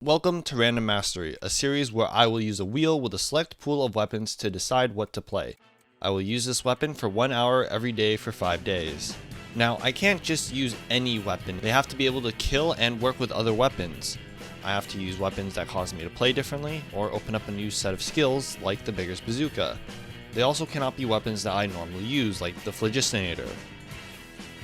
Welcome to Random Mastery, a series where I will use a wheel with a select pool of weapons to decide what to play. I will use this weapon for 1 hour every day for 5 days. Now, I can't just use any weapon, they have to be able to kill and work with other weapons. I have to use weapons that cause me to play differently, or open up a new set of skills like the Bigger's Bazooka. They also cannot be weapons that I normally use, like the Phlogistonator.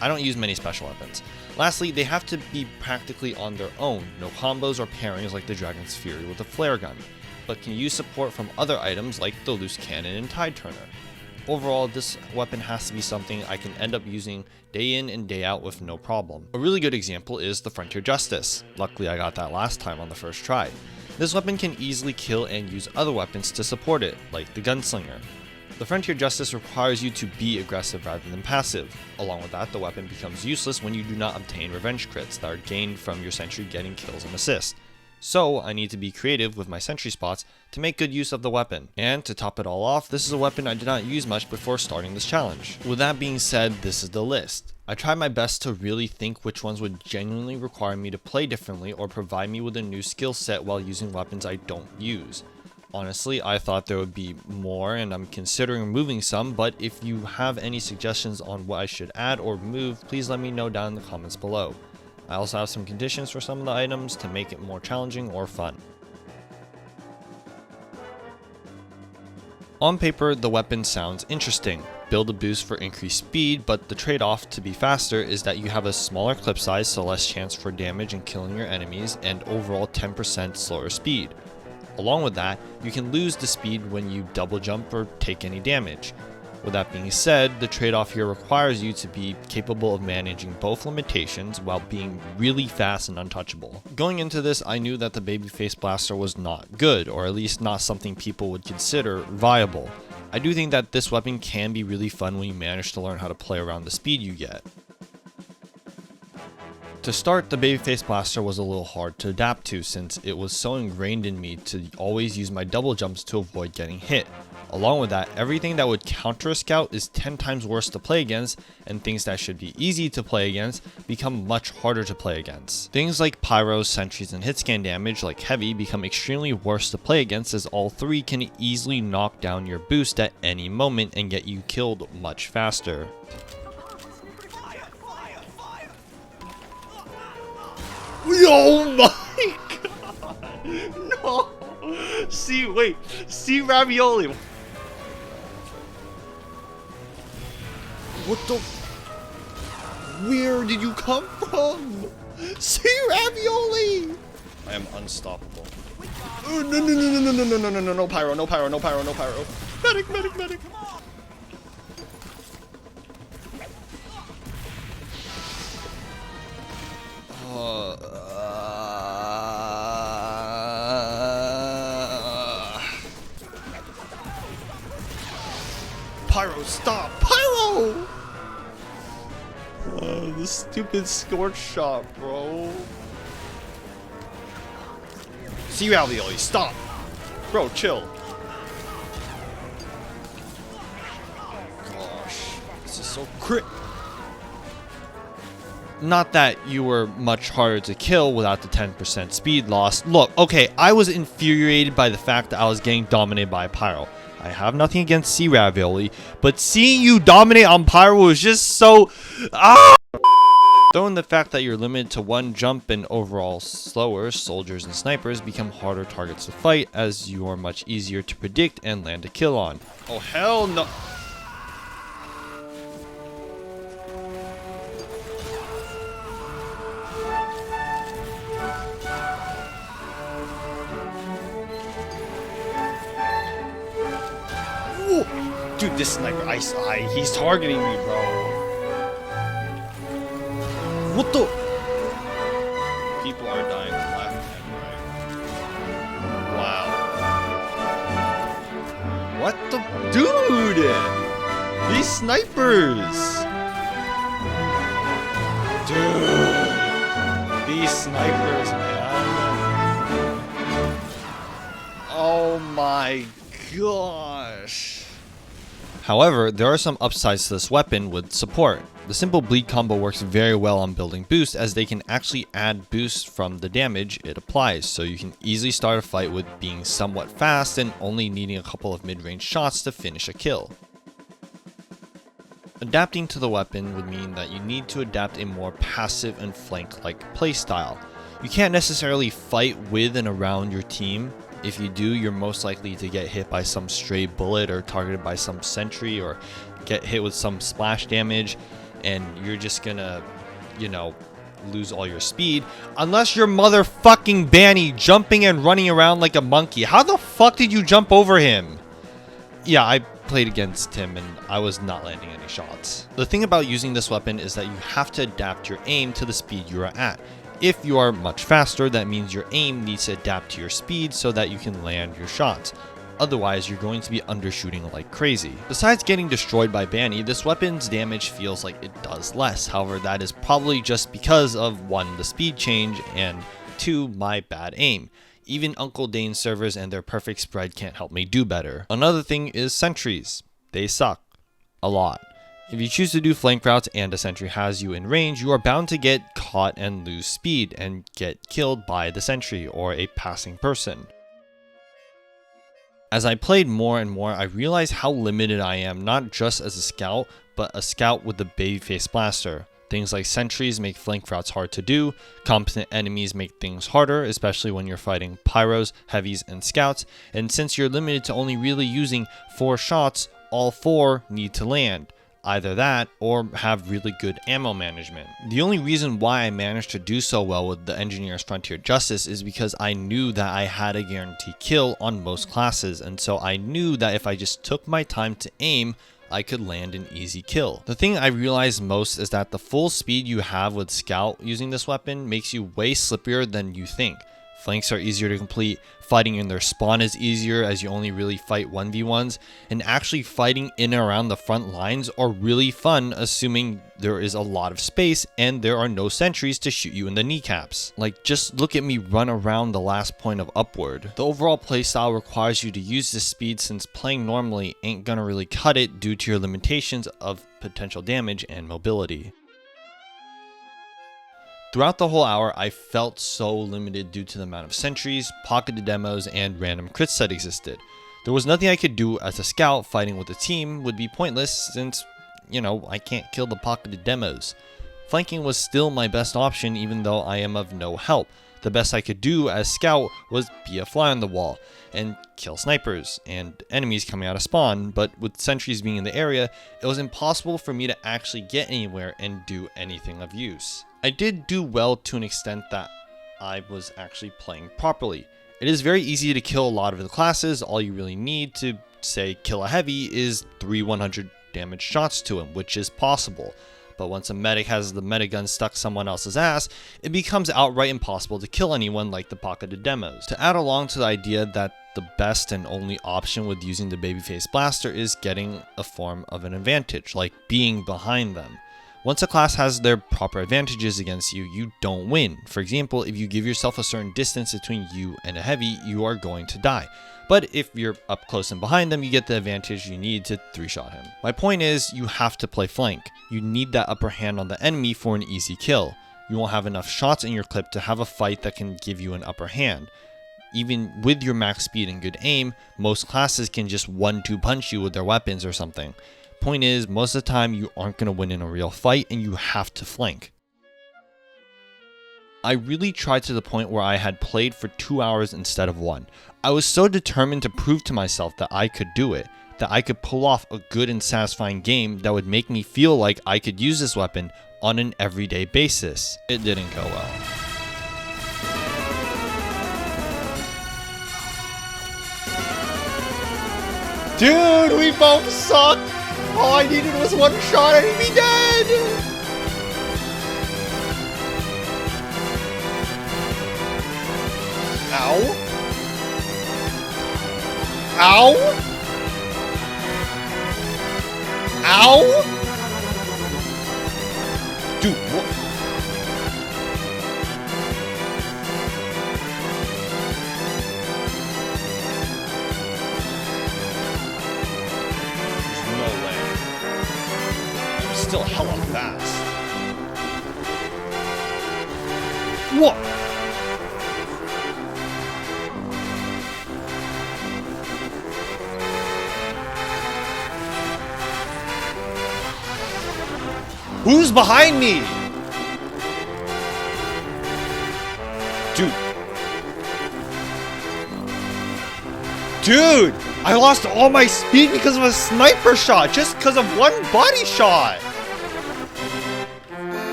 I don't use many special weapons. Lastly, they have to be practically on their own, no combos or pairings like the Dragon's Fury with a flare gun, but can use support from other items like the loose cannon and tide turner. Overall, this weapon has to be something I can end up using day in and day out with no problem. A really good example is the Frontier Justice. Luckily I got that last time on the first try. This weapon can easily kill and use other weapons to support it, like the Gunslinger. The Frontier Justice requires you to be aggressive rather than passive. Along with that, the weapon becomes useless when you do not obtain revenge crits that are gained from your sentry getting kills and assists. So I need to be creative with my sentry spots to make good use of the weapon. And to top it all off, this is a weapon I did not use much before starting this challenge. With that being said, this is the list. I tried my best to really think which ones would genuinely require me to play differently or provide me with a new skill set while using weapons I don't use. Honestly, I thought there would be more and I'm considering removing some, but if you have any suggestions on what I should add or remove, please let me know down in the comments below. I also have some conditions for some of the items to make it more challenging or fun. On paper, the weapon sounds interesting. Build a boost for increased speed, but the trade-off to be faster is that you have a smaller clip size, so less chance for damage and killing your enemies, and overall 10% slower speed. Along with that, you can lose the speed when you double jump or take any damage. With that being said, the trade-off here requires you to be capable of managing both limitations while being really fast and untouchable. Going into this, I knew that the Babyface Blaster was not good, or at least not something people would consider viable. I do think that this weapon can be really fun when you manage to learn how to play around the speed you get. To start, the Babyface Blaster was a little hard to adapt to since it was so ingrained in me to always use my double jumps to avoid getting hit. Along with that, everything that would counter a scout is 10 times worse to play against, and things that should be easy to play against become much harder to play against. Things like pyros, sentries, and hit scan damage like heavy become extremely worse to play against, as all three can easily knock down your boost at any moment and get you killed much faster. Oh my god! No! See ravioli! What the? Where did you come from? See ravioli! I am unstoppable. Oh, no, no pyro, no pyro, no pyro, no pyro. Medic, medic, medic! Pyro, stop! Pyro! The stupid scorch shot, bro. See ravioli, stop! Bro, chill. Gosh, this is so crit. Not that you were much harder to kill without the 10% speed loss. Look, okay, I was infuriated by the fact that I was getting dominated by Pyro. I have nothing against Sea Ravioli, but seeing you dominate on Pyro is just so... Throw in the fact that you're limited to one jump and overall slower, soldiers and snipers become harder targets to fight as you are much easier to predict and land a kill on. Oh hell no! Dude, this sniper, he's targeting me, bro. What the? People are dying left and right. Wow. What the? Dude! These snipers! Dude! These snipers, man. Oh my gosh. However, there are some upsides to this weapon with support. The simple bleed combo works very well on building boost, as they can actually add boost from the damage it applies, so you can easily start a fight with being somewhat fast and only needing a couple of mid-range shots to finish a kill. Adapting to the weapon would mean that you need to adapt a more passive and flank-like playstyle. You can't necessarily fight with and around your team. If you do, you're most likely to get hit by some stray bullet or targeted by some sentry or get hit with some splash damage, and you're just gonna, lose all your speed. Unless you're motherfucking Banny jumping and running around like a monkey. How the fuck did you jump over him? Yeah, I played against him and I was not landing any shots. The thing about using this weapon is that you have to adapt your aim to the speed you are at. If you are much faster, that means your aim needs to adapt to your speed so that you can land your shots. Otherwise, you're going to be undershooting like crazy. Besides getting destroyed by Banny, this weapon's damage feels like it does less. However, that is probably just because of 1, the speed change, and 2, my bad aim. Even Uncle Dane's servers and their perfect spread can't help me do better. Another thing is sentries. They suck. A lot. If you choose to do flank routes and a sentry has you in range, you are bound to get caught and lose speed and get killed by the sentry or a passing person. As I played more and more, I realized how limited I am, not just as a scout, but a scout with the babyface blaster. Things like sentries make flank routes hard to do, competent enemies make things harder, especially when you're fighting pyros, heavies, and scouts, and since you're limited to only really using 4 shots, all 4 need to land. Either that, or have really good ammo management. The only reason why I managed to do so well with the Engineer's Frontier Justice is because I knew that I had a guaranteed kill on most classes, and so I knew that if I just took my time to aim, I could land an easy kill. The thing I realized most is that the full speed you have with Scout using this weapon makes you way slippier than you think. Flanks are easier to complete, fighting in their spawn is easier as you only really fight 1v1s, and actually fighting in and around the front lines are really fun assuming there is a lot of space and there are no sentries to shoot you in the kneecaps. Like, just look at me run around the last point of upward. The overall playstyle requires you to use this speed since playing normally ain't gonna really cut it due to your limitations of potential damage and mobility. Throughout the whole hour, I felt so limited due to the amount of sentries, pocketed demos, and random crits that existed. There was nothing I could do as a scout. Fighting with a team would be pointless since, I can't kill the pocketed demos. Flanking was still my best option even though I am of no help. The best I could do as scout was be a fly on the wall and kill snipers and enemies coming out of spawn, but with sentries being in the area, it was impossible for me to actually get anywhere and do anything of use. I did do well to an extent that I was actually playing properly. It is very easy to kill a lot of the classes. All you really need to, say, kill a heavy is 3 100 damage shots to him, which is possible. But once a medic has the medigun stuck someone else's ass, it becomes outright impossible to kill anyone like the pocketed demos. To add along to the idea that the best and only option with using the babyface blaster is getting a form of an advantage, like being behind them. Once a class has their proper advantages against you, you don't win. For example, if you give yourself a certain distance between you and a heavy, you are going to die. But if you're up close and behind them, you get the advantage you need to 3-shot him. My point is, you have to play flank. You need that upper hand on the enemy for an easy kill. You won't have enough shots in your clip to have a fight that can give you an upper hand. Even with your max speed and good aim, most classes can just 1-2 punch you with their weapons or something. Point is, most of the time you aren't going to win in a real fight and you have to flank. I really tried to the point where I had played for 2 hours instead of 1. I was so determined to prove to myself that I could do it, that I could pull off a good and satisfying game that would make me feel like I could use this weapon on an everyday basis. It didn't go well. Dude, we both suck! All I needed was 1 shot and he'd be dead! Ow! Ow! Ow! Dude, what? There's no way. still hella fast. What? Who's behind me? Dude. Dude, I lost all my speed because of a sniper shot, just because of one body shot.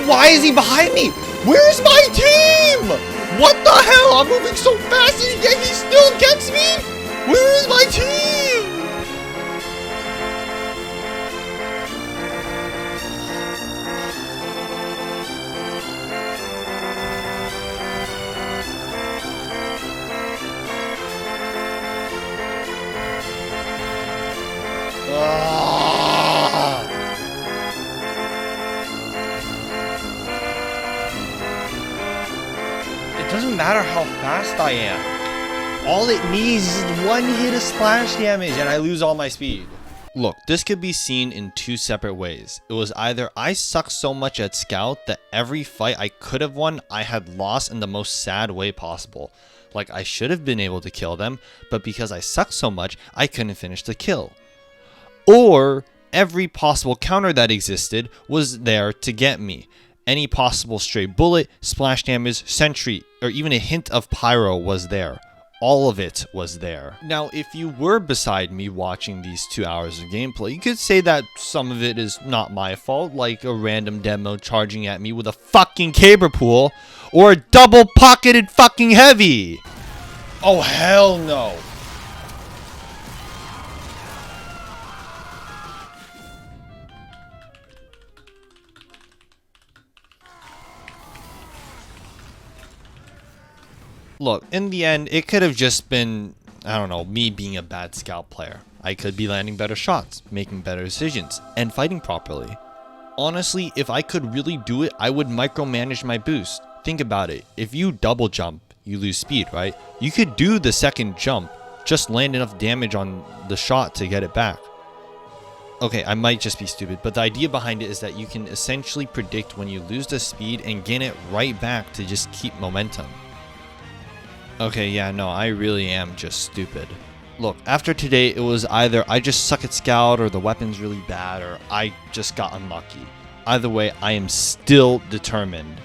Why is he behind me? Where's my team? What the hell? I'm moving so fast and yet he still gets me? Where is my team? It doesn't matter how fast I am. All it needs is one hit of splash damage and I lose all my speed. Look, this could be seen in two separate ways. It was either I suck so much at Scout that every fight I could have won, I had lost in the most sad way possible. Like I should have been able to kill them, but because I suck so much, I couldn't finish the kill. Or every possible counter that existed was there to get me. Any possible stray bullet, splash damage, sentry, or even a hint of pyro was there. All of it was there. Now, if you were beside me watching these 2 hours of gameplay, you could say that some of it is not my fault, like a random demo charging at me with a fucking caber pool, or a double-pocketed fucking heavy. Oh, hell no. Look, in the end, it could have just been, I don't know, me being a bad Scout player. I could be landing better shots, making better decisions, and fighting properly. Honestly, if I could really do it, I would micromanage my boost. Think about it. If you double jump, you lose speed, right? You could do the second jump, just land enough damage on the shot to get it back. Okay, I might just be stupid, but the idea behind it is that you can essentially predict when you lose the speed and gain it right back to just keep momentum. Okay, yeah, no, I really am just stupid. Look, after today, it was either I just suck at Scout or the weapon's really bad or I just got unlucky. Either way, I am still determined.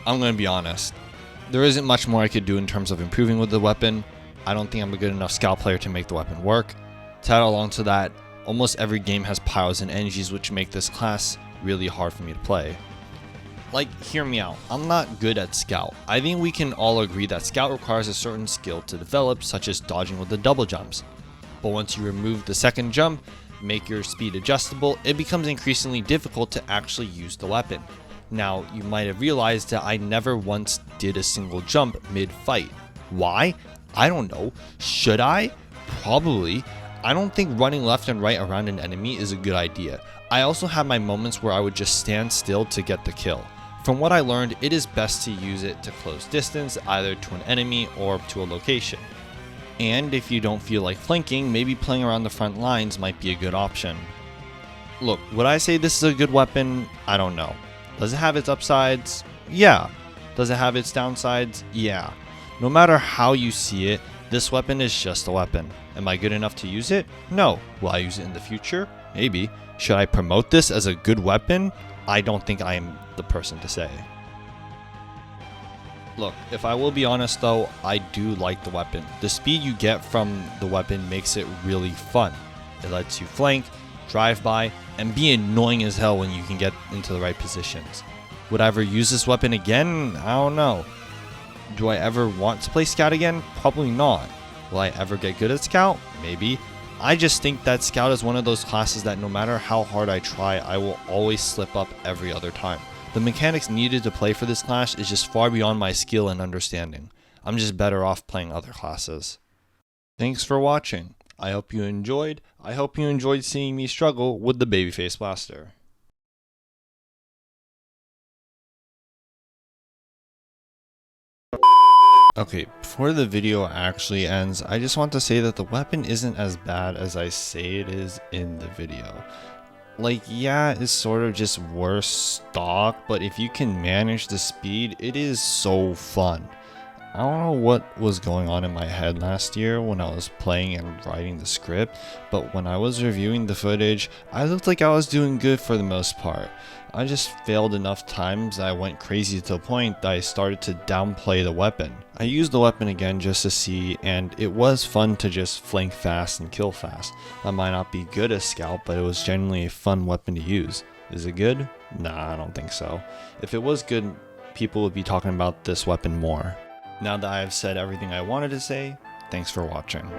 I'm gonna be honest. There isn't much more I could do in terms of improving with the weapon. I don't think I'm a good enough Scout player to make the weapon work. To add along to that, almost every game has pyros and energies which make this class really hard for me to play. Like, hear me out, I'm not good at Scout. I think we can all agree that Scout requires a certain skill to develop, such as dodging with the double jumps. But once you remove the second jump, make your speed adjustable, it becomes increasingly difficult to actually use the weapon. Now, you might have realized that I never once did a single jump mid-fight. Why? I don't know. Should I? Probably. I don't think running left and right around an enemy is a good idea. I also have my moments where I would just stand still to get the kill. From what I learned, it is best to use it to close distance, either to an enemy or to a location. And if you don't feel like flanking, maybe playing around the front lines might be a good option. Look, would I say this is a good weapon? I don't know. Does it have its upsides? Yeah. Does it have its downsides? Yeah. No matter how you see it, this weapon is just a weapon. Am I good enough to use it? No. Will I use it in the future? Maybe. Should I promote this as a good weapon? I don't think I am the person to say. Look, if I will be honest though, I do like the weapon. The speed you get from the weapon makes it really fun. It lets you flank, drive by, and be annoying as hell when you can get into the right positions. Would I ever use this weapon again? I don't know. Do I ever want to play Scout again? Probably not. Will I ever get good at Scout? Maybe. I just think that Scout is one of those classes that no matter how hard I try, I will always slip up every other time. The mechanics needed to play for this class is just far beyond my skill and understanding. I'm just better off playing other classes. Thanks for watching. I hope you enjoyed. I hope you enjoyed seeing me struggle with the Babyface Blaster. Okay, before the video actually ends, I just want to say that the weapon isn't as bad as I say it is in the video. Like, yeah, it's sort of just worse stock, but if you can manage the speed, it is so fun. I don't know what was going on in my head last year when I was playing and writing the script, but when I was reviewing the footage, I looked like I was doing good for the most part. I just failed enough times that I went crazy to the point that I started to downplay the weapon. I used the weapon again just to see, and it was fun to just flank fast and kill fast. I might not be good as Scout, but it was genuinely a fun weapon to use. Is it good? Nah, I don't think so. If it was good, people would be talking about this weapon more. Now that I have said everything I wanted to say, thanks for watching.